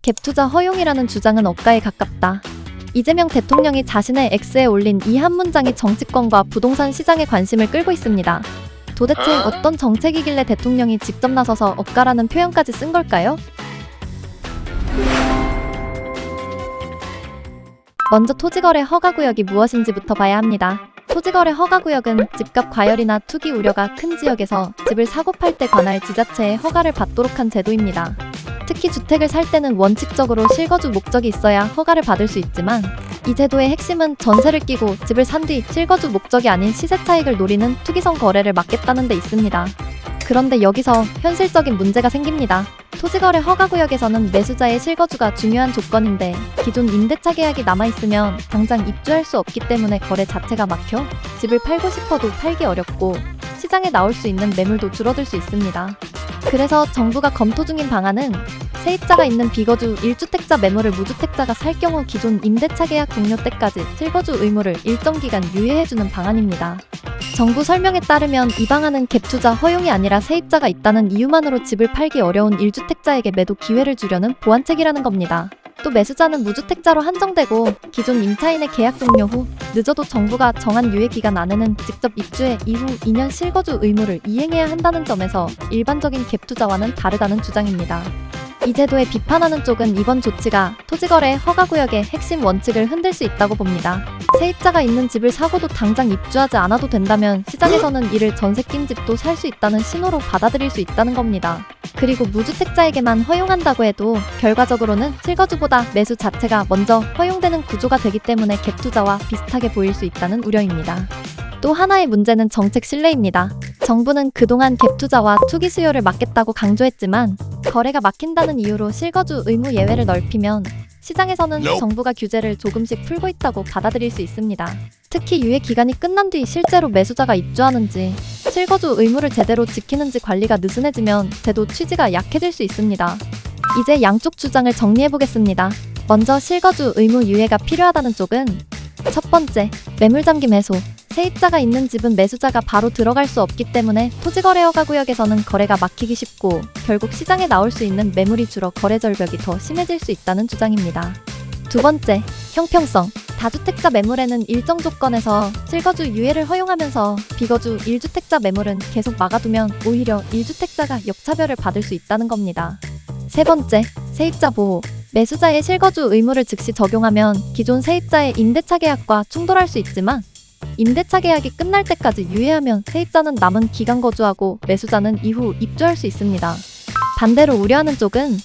갭투자 허용이라는 주장은 억가에 가깝다. 이재명 대통령이 자신의 X에 올린 이 한 문장이 정치권과 부동산 시장의 관심을 끌고 있습니다. 도대체 어떤 정책이길래 대통령이 직접 나서서 억가라는 표현까지 쓴 걸까요? 먼저 토지거래 허가구역이 무엇인지부터 봐야 합니다. 토지거래 허가구역은 집값 과열이나 투기 우려가 큰 지역에서 집을 사고 팔 때 관할 지자체의 허가를 받도록 한 제도입니다. 특히 주택을 살 때는 원칙적으로 실거주 목적이 있어야 허가를 받을 수 있지만 이 제도의 핵심은 전세를 끼고 집을 산 뒤 실거주 목적이 아닌 시세 차익을 노리는 투기성 거래를 막겠다는 데 있습니다. 그런데 여기서 현실적인 문제가 생깁니다. 토지거래 허가구역에서는 매수자의 실거주가 중요한 조건인데 기존 임대차 계약이 남아있으면 당장 입주할 수 없기 때문에 거래 자체가 막혀 집을 팔고 싶어도 팔기 어렵고 시장에 나올 수 있는 매물도 줄어들 수 있습니다. 그래서 정부가 검토 중인 방안은 세입자가 있는 비거주 1주택자 매물을 무주택자가 살 경우 기존 임대차 계약 종료 때까지 실거주 의무를 일정 기간 유예해주는 방안입니다. 정부 설명에 따르면 이 방안은 갭투자 허용이 아니라 세입자가 있다는 이유만으로 집을 팔기 어려운 1주택자에게 매도 기회를 주려는 보완책이라는 겁니다. 또 매수자는 무주택자로 한정되고 기존 임차인의 계약 종료 후 늦어도 정부가 정한 유예 기간 안에는 직접 입주해 이후 2년 실거주 의무를 이행해야 한다는 점에서 일반적인 갭투자와는 다르다는 주장입니다. 이 제도에 비판하는 쪽은 이번 조치가 토지거래 허가구역의 핵심 원칙을 흔들 수 있다고 봅니다. 세입자가 있는 집을 사고도 당장 입주하지 않아도 된다면 시장에서는 이를 전세 낀 집도 살 수 있다는 신호로 받아들일 수 있다는 겁니다. 그리고 무주택자에게만 허용한다고 해도 결과적으로는 실거주보다 매수 자체가 먼저 허용되는 구조가 되기 때문에 갭투자와 비슷하게 보일 수 있다는 우려입니다. 또 하나의 문제는 정책 신뢰입니다. 정부는 그동안 갭투자와 투기 수요를 막겠다고 강조했지만 거래가 막힌다는 이유로 실거주 의무 예외를 넓히면 시장에서는 정부가 규제를 조금씩 풀고 있다고 받아들일 수 있습니다. 특히 유예 기간이 끝난 뒤 실제로 매수자가 입주하는지 실거주 의무를 제대로 지키는지 관리가 느슨해지면 제도 취지가 약해질 수 있습니다. 이제 양쪽 주장을 정리해보겠습니다. 먼저 실거주 의무 유예가 필요하다는 쪽은 첫 번째, 매물잠김 해소. 세입자가 있는 집은 매수자가 바로 들어갈 수 없기 때문에 토지거래 허가구역에서는 거래가 막히기 쉽고 결국 시장에 나올 수 있는 매물이 줄어 거래 절벽이 더 심해질 수 있다는 주장입니다. 두 번째, 형평성. 다주택자 매물에는 일정 조건에서 실거주 유예를 허용하면서 비거주 1주택자 매물은 계속 막아두면 오히려 1주택자가 역차별을 받을 수 있다는 겁니다. 세 번째, 세입자 보호. 매수자의 실거주 의무를 즉시 적용하면 기존 세입자의 임대차 계약과 충돌할 수 있지만 임대차 계약이 끝날 때까지 유예하면 세입자는 남은 기간 거주하고 매수자는 이후 입주할 수 있습니다. 반대로 우려하는 쪽은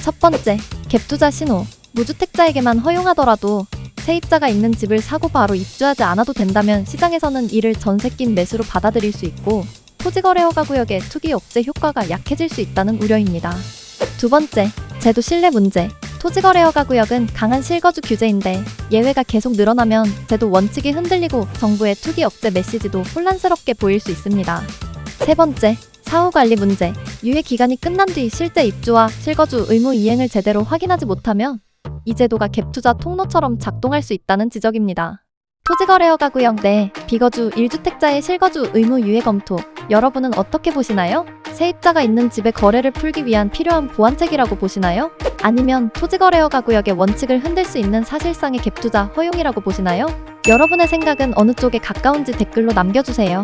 첫 번째, 갭투자 신호. 무주택자에게만 허용하더라도 세입자가 있는 집을 사고 바로 입주하지 않아도 된다면 시장에서는 이를 전세 낀 매수로 받아들일 수 있고 토지거래 허가구역의 투기 억제 효과가 약해질 수 있다는 우려입니다. 두 번째, 제도 신뢰 문제. 토지거래 허가구역은 강한 실거주 규제인데 예외가 계속 늘어나면 제도 원칙이 흔들리고 정부의 투기 억제 메시지도 혼란스럽게 보일 수 있습니다. 세 번째, 사후관리 문제. 유예 기간이 끝난 뒤 실제 입주와 실거주 의무 이행을 제대로 확인하지 못하면 이 제도가 갭투자 통로처럼 작동할 수 있다는 지적입니다. 토지거래 허가구역 내 비거주 1주택자의 실거주 의무 유예 검토. 여러분은 어떻게 보시나요? 세입자가 있는 집의 거래를 풀기 위한 필요한 보완책이라고 보시나요? 아니면 토지거래 허가구역의 원칙을 흔들 수 있는 사실상의 갭투자 허용이라고 보시나요? 여러분의 생각은 어느 쪽에 가까운지 댓글로 남겨주세요.